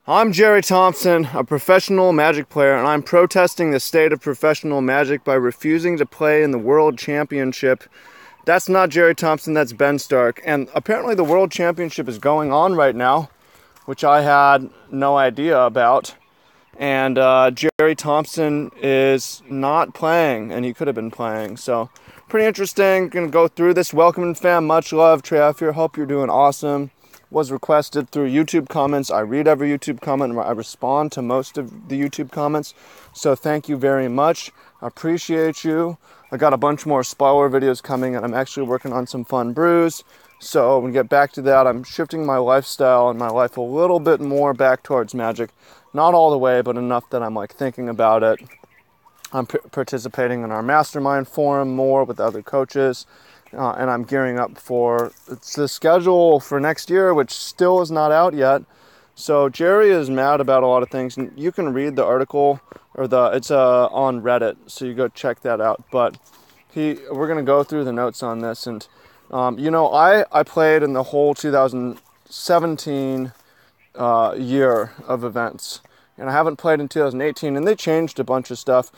I'm Gerry Thompson, a professional Magic player, and I'm protesting the state of professional Magic by refusing to play in the World Championship. That's not Gerry Thompson, that's Ben Stark. And apparently the World Championship is going on right now, which I had no idea about. And Gerry Thompson is not playing, and he could have been playing. So, pretty interesting. Gonna go through this. Welcome, fam. Much love. Trey F here. Hope you're doing awesome. Was requested through YouTube comments. I read every YouTube comment and I respond to most of the YouTube comments. So thank you very much. I appreciate you. I got a bunch more spoiler videos coming and I'm actually working on some fun brews. So when we get back to that, I'm shifting my lifestyle and my life a little bit more back towards Magic. Not all the way, but enough that I'm thinking about it. I'm participating in our mastermind forum more with other coaches. And I'm gearing up for the schedule for next year, which still is not out yet. So Gerry is mad about a lot of things, and you can read the article it's on Reddit, so you go check that out. But we're gonna go through the notes on this, and I played in the whole 2017 year of events. And I haven't played in 2018, and they changed a bunch of stuff.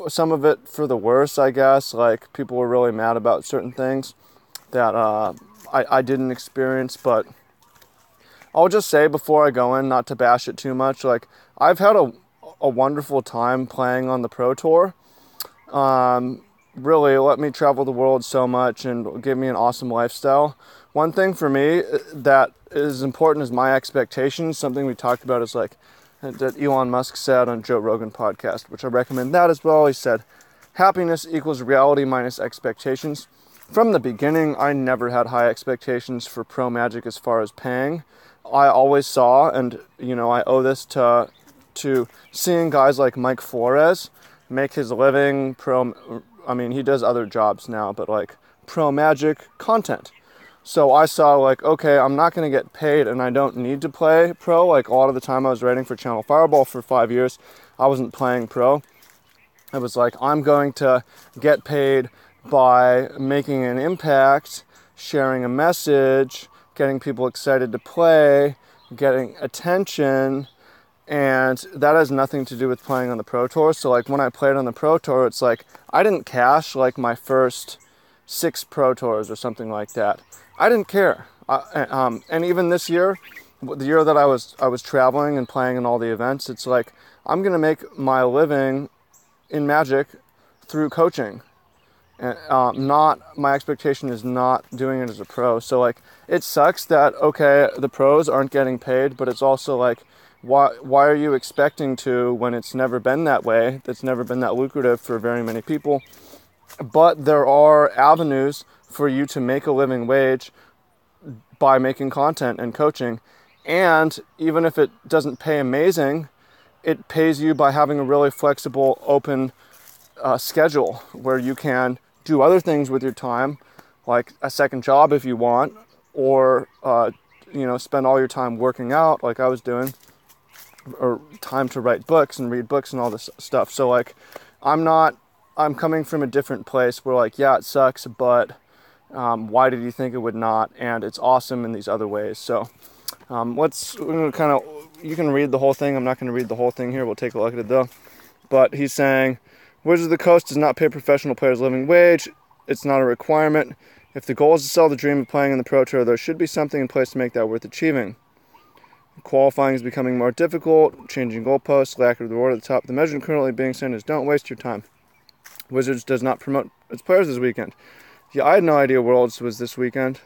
Some of it for the worse, I guess. Like, people were really mad about certain things that I didn't experience. But I'll just say before I go in, not to bash it too much, I've had a wonderful time playing on the Pro Tour. Really let me travel the world so much and give me an awesome lifestyle. One thing for me that is important is my expectations. Something we talked about is that Elon Musk said on Joe Rogan podcast, which I recommend that as well. He said, happiness equals reality minus expectations. From the beginning, I never had high expectations for pro Magic as far as paying. I always saw, and I owe this to seeing guys like Mike Flores make his living he does other jobs now, but pro Magic content. So I saw okay, I'm not going to get paid and I don't need to play pro. A lot of the time I was writing for Channel Fireball for 5 years. I wasn't playing pro. It was I'm going to get paid by making an impact, sharing a message, getting people excited to play, getting attention. And that has nothing to do with playing on the Pro Tour. So when I played on the Pro Tour, it's I didn't cash my first 6 Pro Tours or something like that. I didn't care. And even this year, the year that I was traveling and playing in all the events, it's I'm going to make my living in Magic through coaching. And my expectation is not doing it as a pro. So it sucks that, okay, the pros aren't getting paid, but it's also why are you expecting to when it's never been that way? That's never been that lucrative for very many people. But there are avenues for you to make a living wage by making content and coaching. And even if it doesn't pay amazing, it pays you by having a really flexible, open schedule where you can do other things with your time, like a second job if you want, or spend all your time working out like I was doing, or time to write books and read books and all this stuff. So I'm coming from a different place where yeah, it sucks, but why did you think it would not? And it's awesome in these other ways. So we're gonna you can read the whole thing. I'm not going to read the whole thing here. We'll take a look at it though. But he's saying, Wizards of the Coast does not pay professional players a living wage. It's not a requirement. If the goal is to sell the dream of playing in the Pro Tour, there should be something in place to make that worth achieving. Qualifying is becoming more difficult, changing goalposts, lack of reward at the top. The measure currently being sent is don't waste your time. Wizards does not promote its players this weekend. Yeah, I had no idea Worlds was this weekend.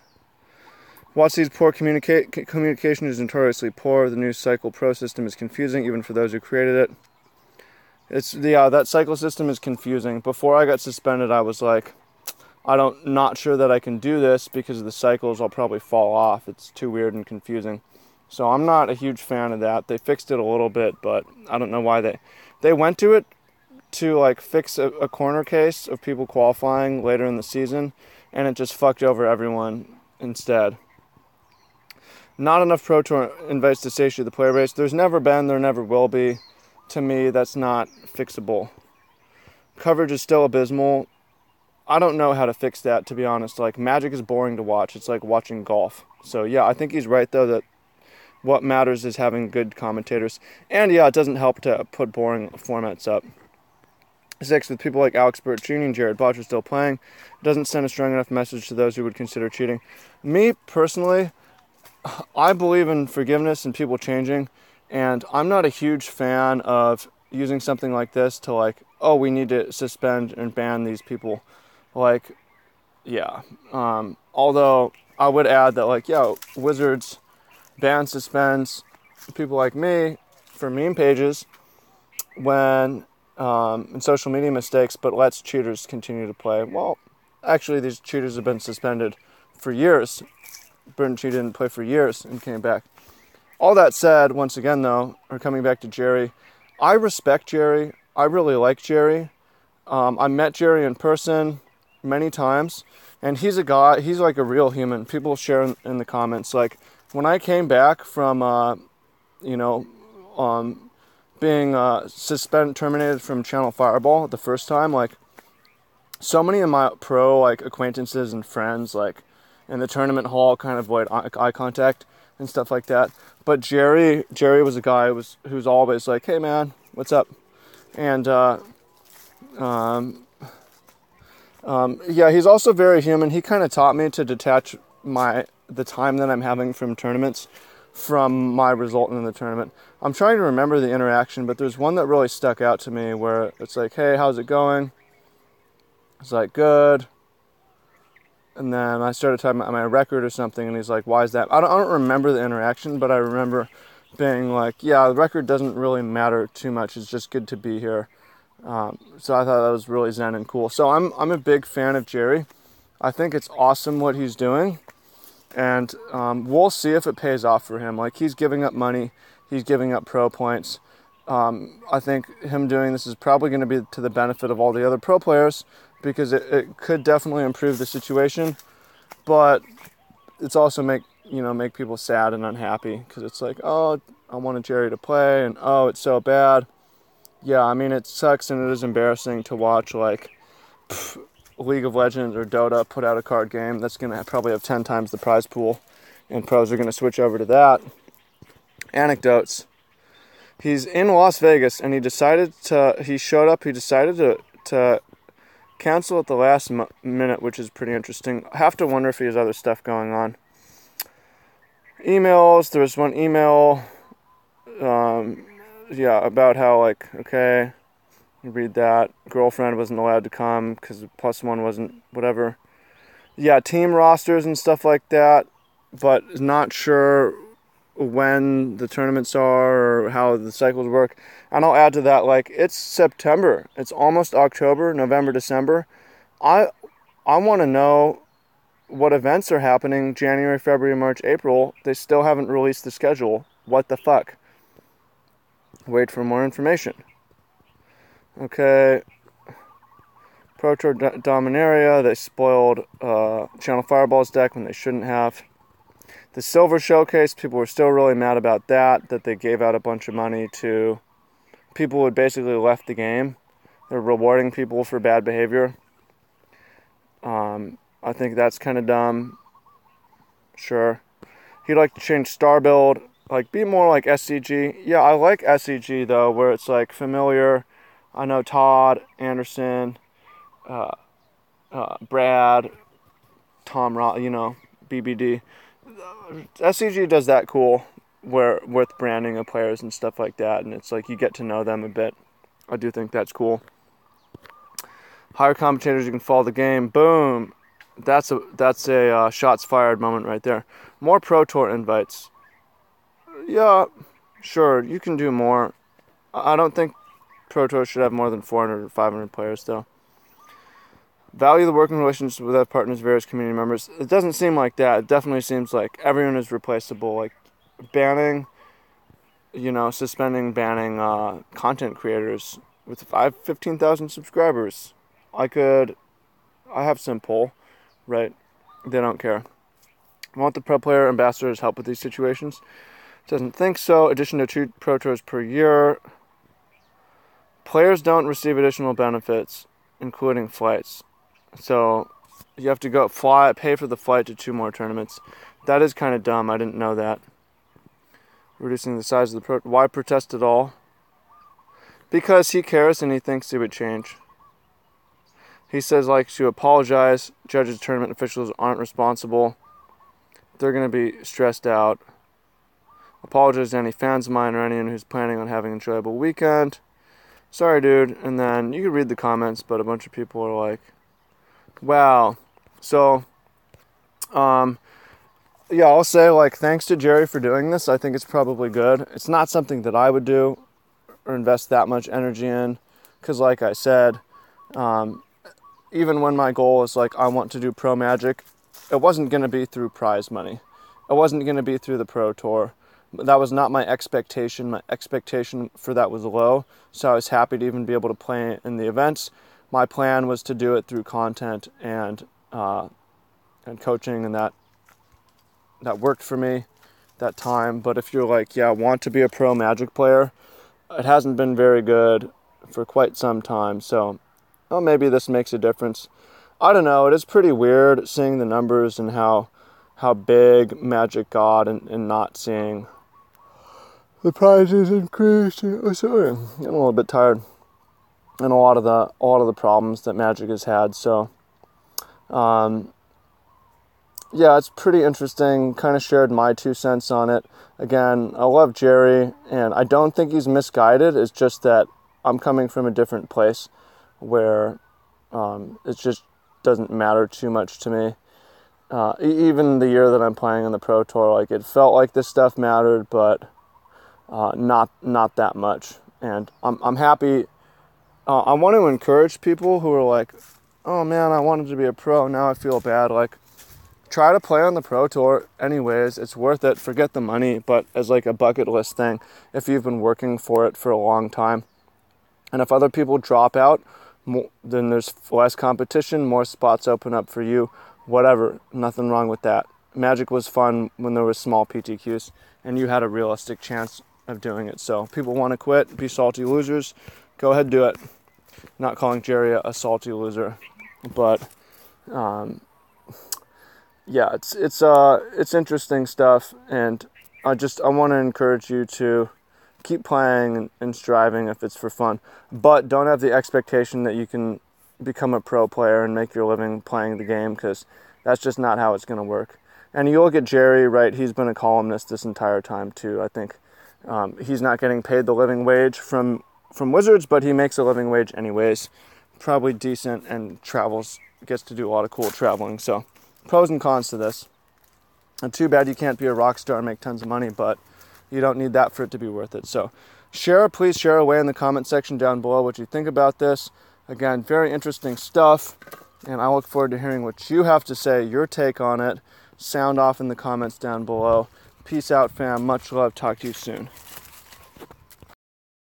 WotC's poor communication is notoriously poor. The new Cycle Pro system is confusing, even for those who created it. That Cycle system is confusing. Before I got suspended, I was not sure that I can do this because of the cycles. I'll probably fall off. It's too weird and confusing. So I'm not a huge fan of that. They fixed it a little bit, but I don't know why they went to it to fix a corner case of people qualifying later in the season, and it just fucked over everyone instead. Not enough Pro Tour invites to satiate the player base. There's never been, there never will be. To me, that's not fixable. Coverage is still abysmal. I don't know how to fix that, to be honest. Magic is boring to watch. It's like watching golf. So yeah, I think he's right though that What matters is having good commentators. And yeah, it doesn't help to put boring formats up. 6, with people like Alex Burt Jr. and Jared Botcher still playing, it doesn't send a strong enough message to those who would consider cheating. Me, personally, I believe in forgiveness and people changing, and I'm not a huge fan of using something like this to like, oh, we need to suspend and ban these people. Like, yeah. Although, I would add that, like, yeah, Wizards ban, suspends people like me for meme pages when in social media mistakes, but lets cheaters continue to play. Well, actually, these cheaters have been suspended for years. Burton didn't play for years and came back. All that said, once again, though, or coming back to Gerry, I respect Gerry. I really like Gerry. I met Gerry in person many times, and he's a guy. He's like a real human. People share in the comments, like, when I came back from, being terminated from Channel Fireball the first time, like, so many of my pro, like, acquaintances and friends, like, in the tournament hall kind of avoid eye contact and stuff like that. But Gerry was a guy who's always like, hey man, what's up? And yeah, he's also very human. He kind of taught me to detach the time that I'm having from tournaments from my result in the tournament. I'm trying to remember the interaction, but there's one that really stuck out to me where it's like, hey, how's it going? It's like, good. And then I started talking about my record or something, and he's like, why is that? I don't remember the interaction, but I remember being like, yeah, the record doesn't really matter too much. It's just good to be here. So I thought that was really zen and cool. So I'm a big fan of Gerry. I think it's awesome what he's doing. And we'll see if it pays off for him. Like, he's giving up money. He's giving up pro points. I think him doing this is probably going to be to the benefit of all the other pro players, because it could definitely improve the situation, but it's also make people sad and unhappy, because it's like, oh, I wanted Gerry to play, and oh, it's so bad. Yeah, I mean, it sucks and it is embarrassing to watch, like, League of Legends or Dota put out a card game that's going to probably have 10 times the prize pool, and pros are going to switch over to that. Anecdotes. He's in Las Vegas, and he decided to cancel at the last minute, which is pretty interesting. I have to wonder if he has other stuff going on. Emails. There was one email, about how, like, okay, you read that. Girlfriend wasn't allowed to come because +1 wasn't, whatever. Yeah, team rosters and stuff like that, but not sure when the tournaments are or how the cycles work. And I'll add to that, like, it's September. It's almost October, November, December. I want to know what events are happening January, February, March, April. They still haven't released the schedule. What the fuck? Wait for more information. Okay. Pro Tour Dominaria, they spoiled Channel Fireball's deck when they shouldn't have. The Silver Showcase, people were still really mad about that they gave out a bunch of money to people who had basically left the game. They're rewarding people for bad behavior. I think that's kind of dumb. Sure. He'd like to change star build, like, be more like SCG. Yeah, I like SCG, though, where it's, like, familiar. I know Todd, Anderson, Brad, Tom Ross, BBD. SCG does that cool, where with branding of players and stuff like that, and it's like you get to know them a bit. I do think that's cool. Hire commentators, you can follow the game. Boom. That's a shots fired moment right there. More Pro Tour invites. Yeah, sure, you can do more. I don't think Pro Tour should have more than 400 or 500 players, though. Value the working relationships with other partners, various community members. It doesn't seem like that. It definitely seems like everyone is replaceable. Like, banning, suspending, banning content creators with 15,000 subscribers. I have some pull, right? They don't care. Want the pro player ambassadors help with these situations? Doesn't think so. Addition to 2 Pro Tours per year. Players don't receive additional benefits, including flights. So you have to pay for the flight to 2 more tournaments. That is kind of dumb. I didn't know that. reducing the size of the why protest at all? Because he cares and he thinks it would change. He says likes to apologize. Judges, tournament officials aren't responsible. They're going to be stressed out. Apologize to any fans of mine or anyone who's planning on having an enjoyable weekend. Sorry, dude. And then you can read the comments, but a bunch of people are like, wow. So, yeah, I'll say, like, thanks to Gerry for doing this. I think it's probably good. It's not something that I would do or invest that much energy in. Because, like I said, even when my goal is, like, I want to do pro Magic, it wasn't going to be through prize money. It wasn't going to be through the Pro Tour. That was not my expectation. My expectation for that was low, so I was happy to even be able to play in the events. My plan was to do it through content and coaching, and that worked for me that time. But if you're like, yeah, I want to be a pro Magic player, it hasn't been very good for quite some time, so maybe this makes a difference. I don't know. It is pretty weird seeing the numbers and how big Magic got and not seeing the prizes increased. Oh, sorry, I'm a little bit tired. And a lot of the problems that Magic has had. So, yeah, it's pretty interesting. Kind of shared my 2 cents on it. Again, I love Gerry, and I don't think he's misguided. It's just that I'm coming from a different place where it just doesn't matter too much to me. Even the year that I'm playing on the Pro Tour, like, it felt like this stuff mattered, but not that much. And I'm happy. I want to encourage people who are like, oh man, I wanted to be a pro, now I feel bad. Like, try to play on the Pro Tour anyways. It's worth it. Forget the money, but as like a bucket list thing, if you've been working for it for a long time. And if other people drop out, then there's less competition, more spots open up for you, whatever. Nothing wrong with that. Magic was fun when there was small PTQs and you had a realistic chance of doing it. So people want to quit, be salty losers, go ahead, do it. Not calling Gerry a salty loser, but yeah, it's interesting stuff, and I want to encourage you to keep playing and striving if it's for fun, but don't have the expectation that you can become a pro player and make your living playing the game, because that's just not how it's going to work. And you look at Gerry, right? He's been a columnist this entire time too. I think he's not getting paid the living wage from Wizards, but he makes a living wage anyways, probably decent, and gets to do a lot of cool traveling. So pros and cons to this. And too bad you can't be a rock star and make tons of money, but you don't need that for it to be worth it. So please share away in the comment section down below what you think about this. Again, very interesting stuff, and I look forward to hearing what you have to say, your take on it. Sound off in the comments down below. Peace out, fam. Much love. Talk to you soon.